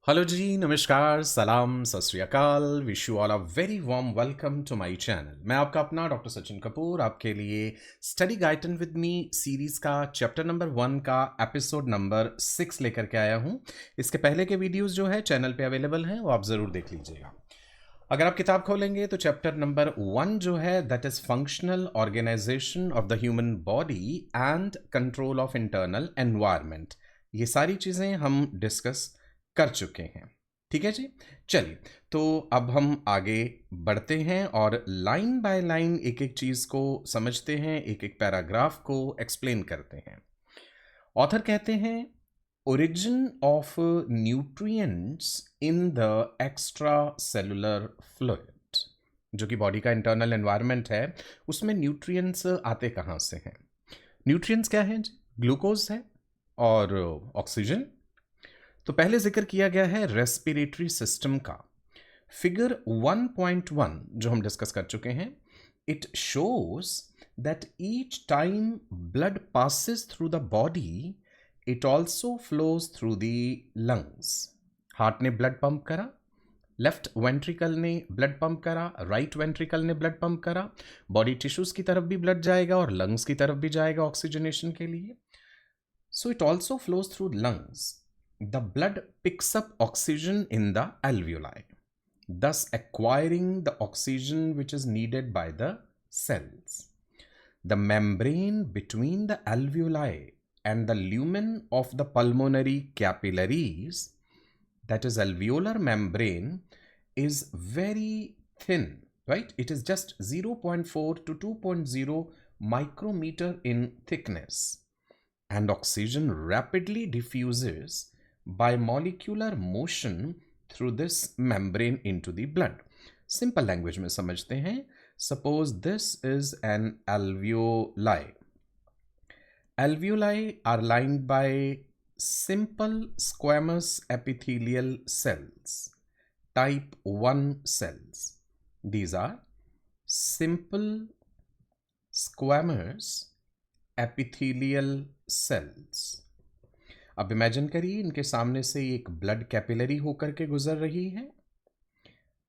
Hello जी, नमस्कार, सलाम, सत श्री अकाल। Wish you all a very warm welcome to my channel. मैं आपका अपना डॉक्टर सचिन कपूर आपके लिए study guidance with me series का चैप्टर नंबर 1 का एपिसोड नंबर 6 लेकर के आया हूं। इसके पहले के वीडियोस जो है चैनल पे अवेलेबल हैं, वो आप ज़रूर देख लीजिएगा। अगर आप किताब खोलेंगे तो चैप्टर नंबर 1 जो है that is functional organisation of the human body and control of internal environment, ये सारी चीज़ें हम डिस्कस कर चुके हैं। ठीक है जी, चलिए तो अब हम आगे बढ़ते हैं और लाइन बाय लाइन एक एक चीज़ को समझते हैं, एक एक पैराग्राफ को एक्सप्लेन करते हैं। ऑथर कहते हैं origin of nutrients in the extra cellular fluid, जो कि बॉडी का इंटरनल एनवायरनमेंट है, उसमें न्यूट्रिएंट्स आते कहाँ से हैं? न्यूट्रिएंट्स क्या हैं? ग्लूकोज है और ऑक्सीजन। तो पहले जिक्र किया गया है रेस्पिरेटरी सिस्टम का। फिगर 1.1 जो हम डिस्कस कर चुके हैं, it shows that each time blood passes through the body it also flows through the lungs. Heart ने ब्लड पंप करा, लेफ्ट वेंट्रिकल ने ब्लड पंप करा, राइट वेंट्रिकल ने ब्लड पंप करा, बॉडी टिश्यूज की तरफ भी ब्लड जाएगा और लंग्स की तरफ भी जाएगा ऑक्सीजनेशन के लिए। So it also flows through lungs. The blood picks up oxygen in the alveoli, thus acquiring the oxygen which is needed by the cells. The membrane between the alveoli and the lumen of the pulmonary capillaries, that is alveolar membrane, is very thin, right? It is just 0.4 to 2.0 micrometer in thickness, and oxygen rapidly diffuses by molecular motion through this membrane into the blood. Simple language में समझते हैं. Suppose this is an alveoli. Alveoli are lined by simple squamous epithelial cells, type 1 cells. These are simple squamous epithelial cells. अब imagine करिए इनके सामने से एक blood capillary होकर के गुजर रही है।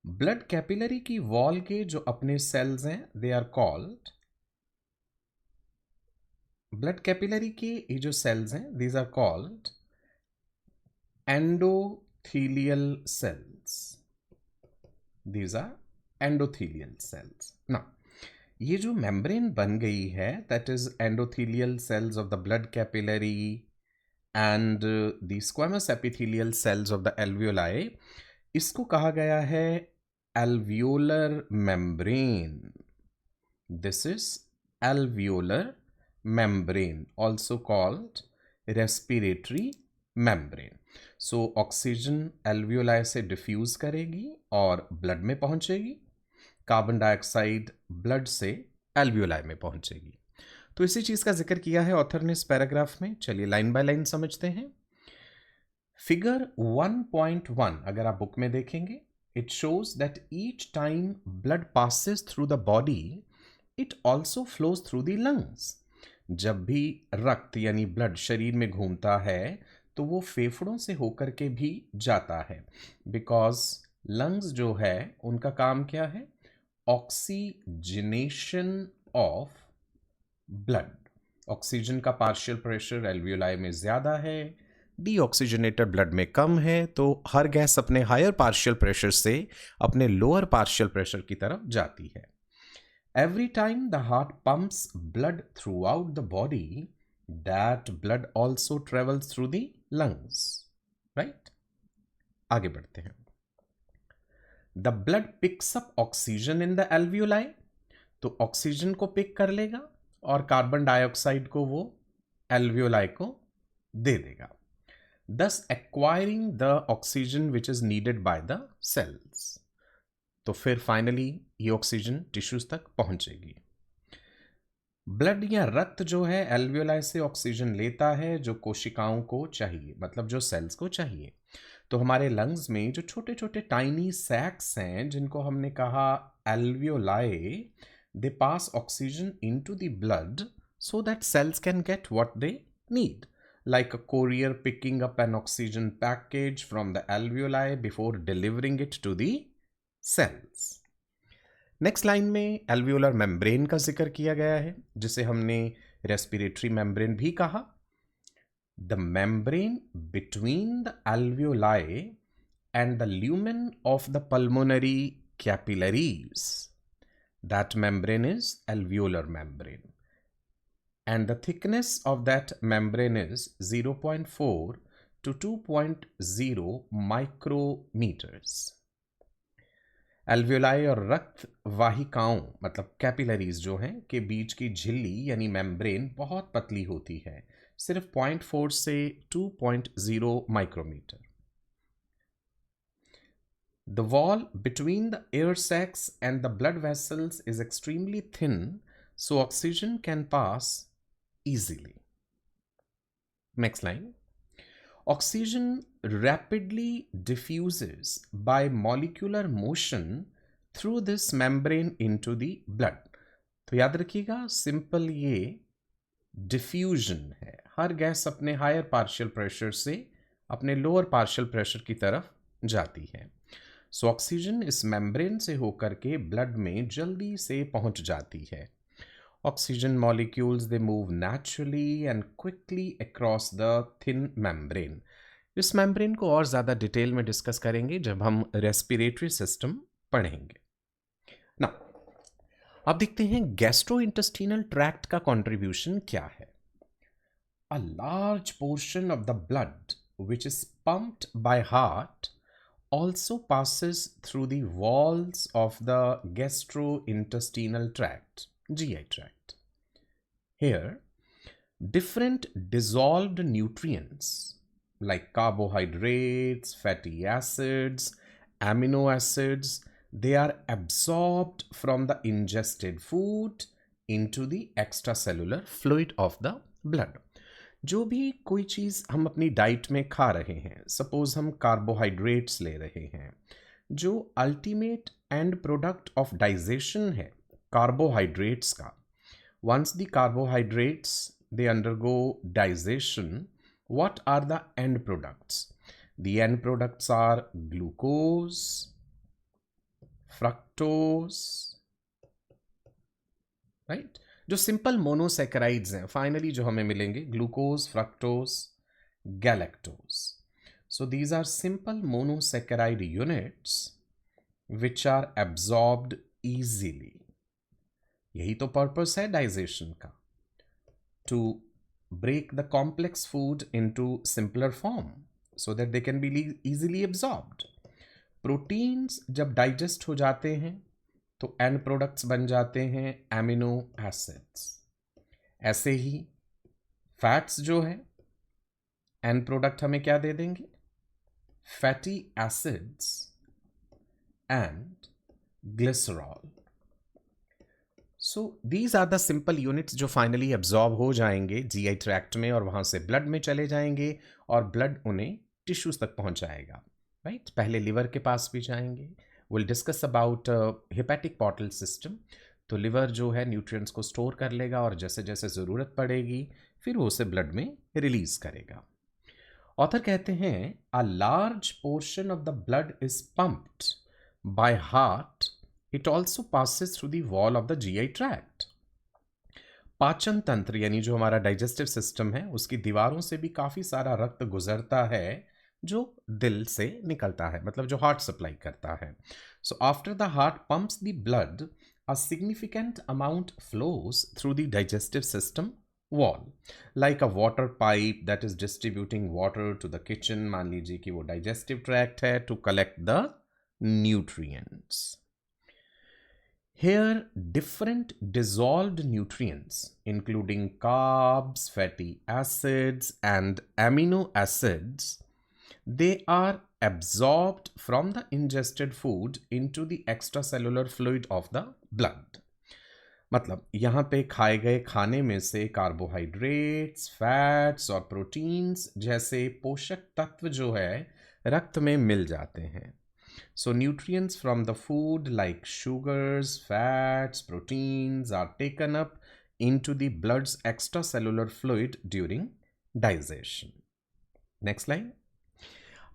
ब्लड कैपिलरी की वॉल के जो अपने सेल्स हैं, they are called, blood capillary के ये जो सेल्स हैं, these are called endothelial cells. These are endothelial cells. ना, ये जो मेम्ब्रेन बन गई है, that is endothelial cells of the blood capillary and the squamous epithelial cells of the alveoli, इसको कहा गया है alveolar membrane. This is alveolar membrane, also called respiratory membrane. So oxygen alveoli से डिफ्यूज करेगी और ब्लड में पहुंचेगी, carbon dioxide blood से एल्वियोलाई में पहुंचेगी। तो इसी चीज का जिक्र किया है ऑथर ने इस पैराग्राफ में। चलिए लाइन बाय लाइन समझते हैं। फिगर 1.1 अगर आप बुक में देखेंगे, it shows that each time blood passes through the body it also flows through the lungs. जब भी रक्त यानी ब्लड शरीर में घूमता है तो वो फेफड़ों से होकर के भी जाता है, बिकॉज लंग्स जो है उनका काम क्या है? Oxygenation of blood. ऑक्सीजन का पार्शियल प्रेशर एल्वियोलाई में ज़्यादा है, डीऑक्सीजनेटेड ब्लड में कम है, तो हर गैस अपने हायर पार्शियल प्रेशर से अपने लोअर पार्शियल प्रेशर की तरफ जाती है। Every time the heart pumps blood through out the body, that blood also travels through the lungs, right? आगे बढ़ते हैं। The blood picks up oxygen in the alveoli, तो ऑक्सीजन को पिक कर लेगा और कार्बन डाइऑक्साइड को वो एल्वियोलाई को दे देगा, thus acquiring the oxygen which is needed by the cells. तो फिर फाइनली ये ऑक्सीजन टिश्यूज तक पहुंचेगी। ब्लड या रक्त जो है एल्वियोलाई से ऑक्सीजन लेता है जो कोशिकाओं को चाहिए, मतलब जो सेल्स को चाहिए। तो हमारे लंग्स में जो छोटे छोटे टाइनी सैक्स हैं जिनको हमने कहा alveoli, they pass oxygen into the blood so that cells can get what they need. like a courier picking up an oxygen package from the alveoli before delivering it to the cells. Next line में alveolar membrane का जिक्र किया गया है, जिसे हमने respiratory membrane भी कहा. The membrane between the alveoli and the lumen of the pulmonary capillaries, that membrane is alveolar membrane, and the thickness of that membrane is 0.4 to 2.0 micrometers. Alveoli और रक्त वाहिकाओं मतलब कैपिलरीज जो हैं के बीच की झिल्ली यानी मेम्ब्रेन बहुत पतली होती है, सिर्फ 0.4 से 2.0 micrometer. The wall between the air sacs and the blood vessels is extremely thin, so oxygen can pass easily. Next line. Oxygen rapidly diffuses by molecular motion through this membrane into the blood. तो याद रखिएगा, simple ये diffusion है. हर gas अपने higher partial pressure से अपने lower partial pressure की तरफ जाती है. सो ऑक्सीजन इस मेम्ब्रेन से होकर के ब्लड में जल्दी से पहुंच जाती है. Oxygen molecules they move naturally and quickly across the thin membrane. इस मेम्ब्रेन को और ज़्यादा डिटेल में डिस्कस करेंगे जब हम रेस्पिरेटरी सिस्टम पढ़ेंगे. ना अब देखते हैं गैस्ट्रोइंटेस्टिनल ट्रैक्ट का कंट्रीब्यूशन क्या है. A large portion of the blood which is pumped by heart also passes through the walls of the gastrointestinal tract, GI tract. Here, different dissolved nutrients like carbohydrates, fatty acids, amino acids, they are absorbed from the ingested food into the extracellular fluid of the blood. जो भी कोई चीज़ हम अपनी diet में खा रहे हैं, suppose हम कार्बोहाइड्रेट्स ले रहे हैं, जो ultimate end product of digestion है कार्बोहाइड्रेट्स का. Once the carbohydrates they undergo digestion, what are the end products? The end products are glucose, fructose, right. जो सिंपल मोनोसेकेराइड्स हैं फाइनली जो हमें मिलेंगे, glucose, fructose, galactose. So these are simple monosaccharide units which are absorbed easily. यही तो purpose है digestion का, to break the complex food into simpler form so that they can be easily absorbed. Proteins जब digest हो जाते हैं तो and products बन जाते हैं एमिनो एसिड्स. ऐसे ही फैट्स जो है एंड प्रोडक्ट हमें क्या दे देंगे? Fatty acids and glycerol. So these are the simple units जो फाइनली एब्जॉर्ब हो जाएंगे जीआई ट्रैक्ट में और वहां से ब्लड में चले जाएंगे और ब्लड उन्हें टिश्यूज तक पहुंचाएगा. राइट, पहले लिवर के पास भी जाएंगे. We'll discuss about hepatic portal system. तो लिवर जो है न्यूट्रिएंट्स को स्टोर कर लेगा और जैसे जैसे ज़रूरत पड़ेगी फिर वो उसे ब्लड में रिलीज करेगा. ऑथर कहते हैं a large portion of the blood is pumped by heart. It also passes through the wall of the GI tract. पाचन तंत्र यानी जो हमारा डाइजेस्टिव सिस्टम है उसकी दीवारों से भी काफ़ी सारा रक्त गुजरता है जो दिल से निकलता है, मतलब जो हार्ट सप्लाई करता है. So after the heart pumps the blood, a significant amount flows through the digestive system wall, like a water pipe that is distributing water to the kitchen. मान लीजिए कि वो डाइजेस्टिव ट्रैक्ट है, to collect the nutrients. Here, different dissolved nutrients, including carbs, fatty acids, and amino acids, they are absorbed from the ingested food into the extracellular fluid of the blood. मतलब यहाँ पे खाए गए खाने में से carbohydrates, fats और proteins जैसे पोषक तत्व जो है रक्त में मिल जाते हैं. So nutrients from the food like sugars, fats, proteins are taken up into the blood's extracellular fluid during digestion. Next line,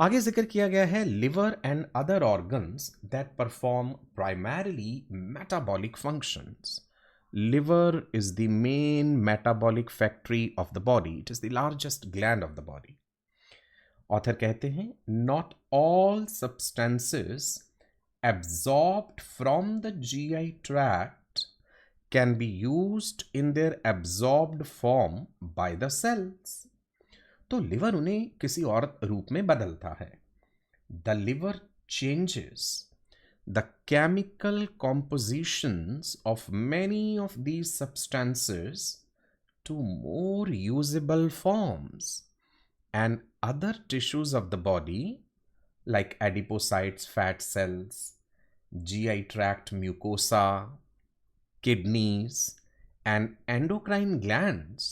आगे जिक्र किया गया है liver and other organs that perform primarily metabolic functions. Liver is the main metabolic factory of the body, it is the largest gland of the body. Author कहते हैं not all substances absorbed from the GI tract can be used in their absorbed form by the cells. तो liver उन्हें किसी और रूप में बदलता है। The liver changes the chemical compositions of many of these substances to more usable forms, and other tissues of the body like adipocytes, fat cells, GI tract mucosa, kidneys, and endocrine glands,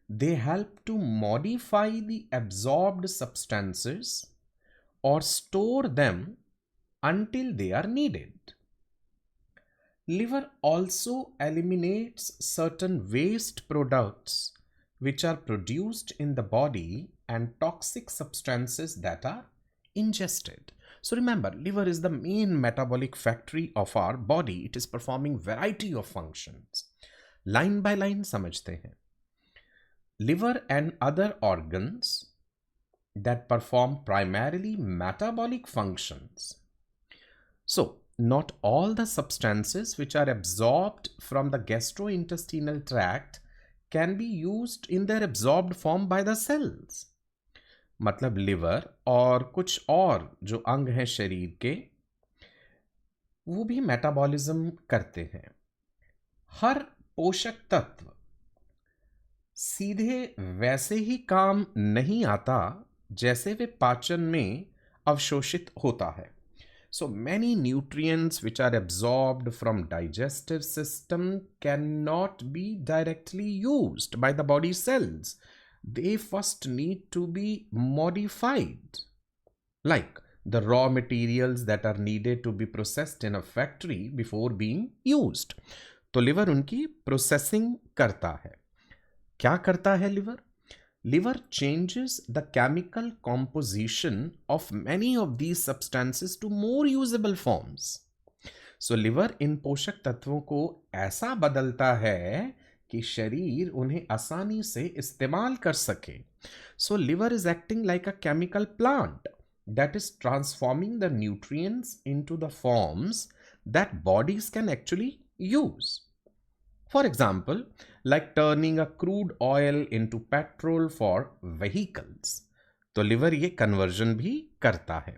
they help to modify the absorbed substances or store them until they are needed. Liver also eliminates certain waste products which are produced in the body and toxic substances that are ingested. So remember, liver is the main metabolic factory of our body. It is performing variety of functions. Line by line समझते हैं. Liver and other organs that perform primarily metabolic functions. So not all the substances which are absorbed from the gastrointestinal tract can be used in their absorbed form by the cells. मतलब liver और कुछ और जो अंग हैं शरीर के, वो भी मेटाबॉलिज्म करते हैं। हर पोषक तत्व सीधे वैसे ही काम नहीं आता जैसे वे पाचन में अवशोषित होता है। So many nutrients which are absorbed from digestive system cannot be directly used by the body cells. They first need to be modified, like the raw materials that are needed to be processed in a factory before being used. तो liver उनकी processing करता है। क्या करता है liver? Liver changes the chemical composition of many of these substances to more usable forms. So liver इन पोषक तत्वों को ऐसा बदलता है कि शरीर उन्हें आसानी से इस्तेमाल कर सके. So liver is acting like a chemical plant that is transforming the nutrients into the forms that bodies can actually use. For example, like turning a crude oil into petrol for vehicles. तो liver ये conversion भी करता है.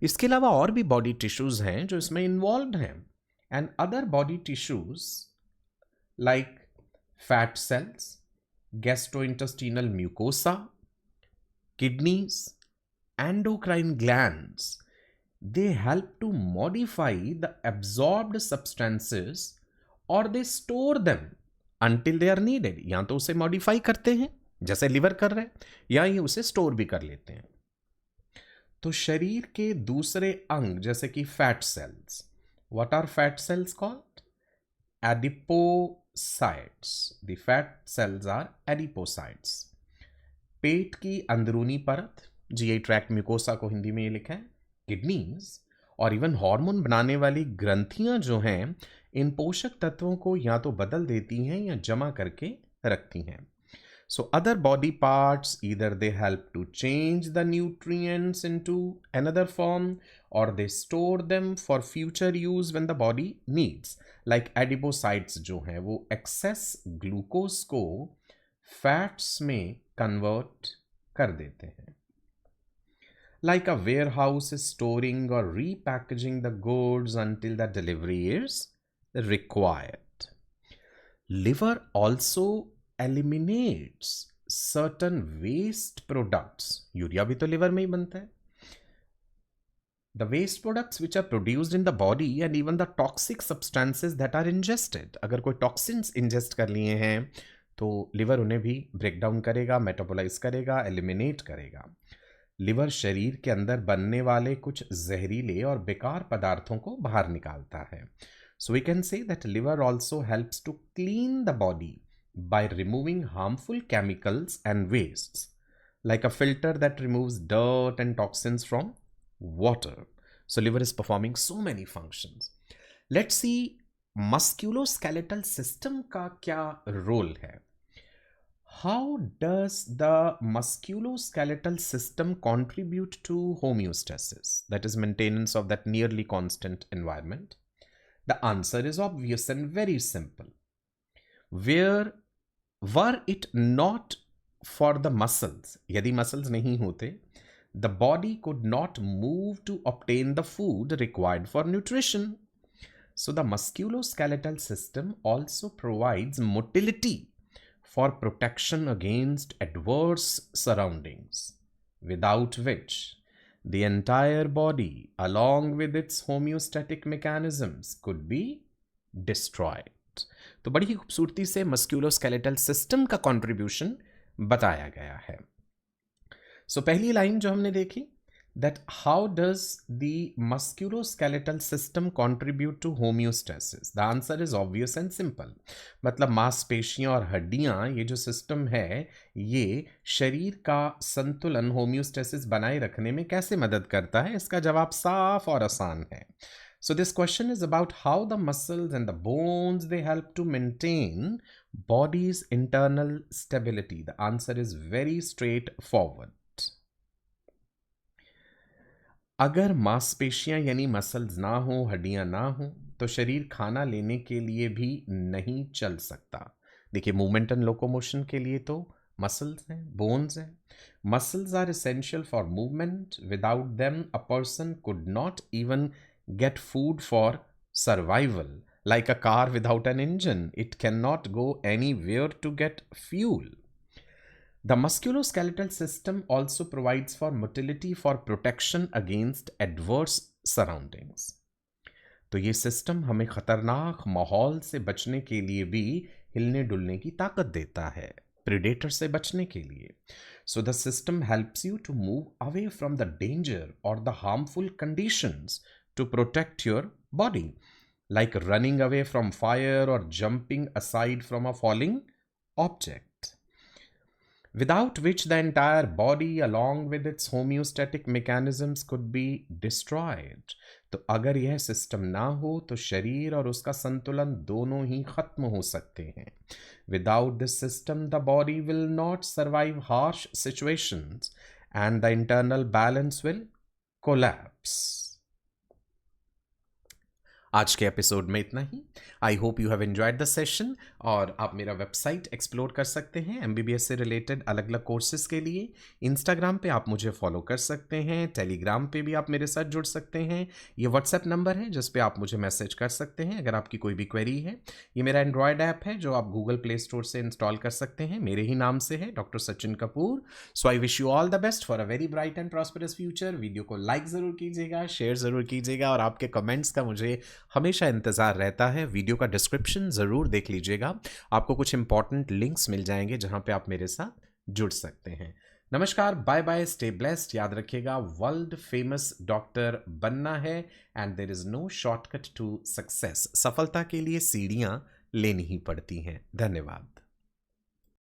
इसके अलावा और भी body tissues हैं जो इसमें इन्वॉल्व हैं. And other body tissues like fat cells, gastrointestinal mucosa, kidneys, endocrine glands, they help to modify the absorbed substances or they store them until they are needed. या तो उसे मॉडिफाई करते हैं जैसे लिवर कर रहे हैं, या ये उसे स्टोर भी कर लेते हैं. तो शरीर के दूसरे अंग जैसे कि fat cells, what are fat cells called? Adipocytes. The fat cells are adipocytes. पेट की अंदरूनी परत, जीआई ट्रैक्ट म्यूकोसा को हिंदी में ये लिखा है, किडनीज और इवन हार्मोन बनाने वाली ग्रंथियां जो हैं, इन पोषक तत्वों को या तो बदल देती हैं या जमा करके रखती हैं. So other body parts either they help to change the nutrients into another form और they store them for future use when the body needs. Like adipocytes जो हैं वो एक्सेस ग्लूकोज को फैट्स में कन्वर्ट कर देते हैं. Like a warehouse is storing or repackaging the goods until the delivery is required. Liver also eliminates certain waste products. Urea भी तो लिवर में ही बनता है. The waste products which are produced in the body and even the toxic substances that are ingested. अगर कोई toxins ingest कर लिए हैं तो लिवर उन्हें भी ब्रेक डाउन करेगा, मेटाबोलाइज करेगा, एलिमिनेट करेगा. लिवर शरीर के अंदर बनने वाले कुछ जहरीले और बेकार पदार्थों को बाहर निकालता है. So we can say that liver also helps to clean the body by removing harmful chemicals and wastes, like a filter that removes dirt and toxins from water. So liver is performing so many functions. Let's see musculoskeletal system का क्या role है. How does the musculoskeletal system contribute to homeostasis, that is maintenance of that nearly constant environment? The answer is obvious and very simple. Were it not for the muscles, यदि muscles नहीं होते, the body could not move to obtain the food required for nutrition. So the musculoskeletal system also provides motility for protection against adverse surroundings, without which the entire body, along with its homeostatic mechanisms, could be destroyed. तो बड़ी ही खूबसूरती से musculoskeletal system का contribution बताया गया है. सो पहली line जो हमने देखी, that how does the musculoskeletal system contribute to homeostasis? The answer is obvious and simple. मतलब मांसपेशियां और हड्डियां, ये जो सिस्टम है, ये शरीर का संतुलन होम्योस्टेसिस बनाए रखने में कैसे मदद करता है, इसका जवाब साफ और आसान है. So this question is about how the muscles and the bones, they help to maintain body's internal stability. The answer is very straightforward. अगर मांसपेशियां यानी मसल्स ना हो, हड्डियां ना हो, तो शरीर खाना लेने के लिए भी नहीं चल सकता. देखिए, मूवमेंट एंड लोकोमोशन के लिए तो मसल्स हैं, बोन्स हैं. Muscles are essential for movement. Without them a person could not even get food for survival. Like a car without an engine, it cannot go anywhere to get fuel. The musculoskeletal system also provides for motility for protection against adverse surroundings. तो ये system हमें खतरनाक माहौल से बचने के लिए भी हिलने डुलने की ताकत देता है, प्रेडेटर से बचने के लिए. So the system helps you to move away from the danger or the harmful conditions to protect your body, like running away from fire or jumping aside from a falling object, without which the entire body along with its homeostatic mechanisms could be destroyed. तो अगर यह system ना हो तो शरीर और उसका संतुलन दोनों ही खत्म हो सकते हैं. Without this system, the body will not survive harsh situations and the internal balance will collapse. आज के एपिसोड में इतना ही. I hope you have enjoyed the session. और आप मेरा वेबसाइट एक्सप्लोर कर सकते हैं MBBS से रिलेटेड अलग अलग कोर्सेज के लिए. इंस्टाग्राम पे आप मुझे फॉलो कर सकते हैं, टेलीग्राम पे भी आप मेरे साथ जुड़ सकते हैं. ये व्हाट्सएप नंबर है जिस पे आप मुझे मैसेज कर सकते हैं अगर आपकी कोई भी क्वेरी है. ये मेरा एंड्रॉयड ऐप है जो आप गूगल प्ले स्टोर से इंस्टॉल कर सकते हैं. मेरे ही नाम से है, doctor Sachin Kapoor. So I wish you all the best for a very bright and prosperous future. Video को लाइक ज़रूर कीजिएगा, शेयर ज़रूर कीजिएगा और आपके कमेंट्स का मुझे हमेशा इंतज़ार रहता है. वीडियो का डिस्क्रिप्शन ज़रूर देख लीजिएगा, आपको कुछ इंपॉर्टेंट लिंक्स मिल जाएंगे जहां पे आप मेरे साथ जुड़ सकते हैं. नमस्कार, बाय बाय, स्टे ब्लेस्ड. याद रखिएगा, वर्ल्ड फेमस डॉक्टर बनना है and there is no shortcut to success. सफलता के लिए सीढ़ियां लेनी ही पड़ती हैं. धन्यवाद.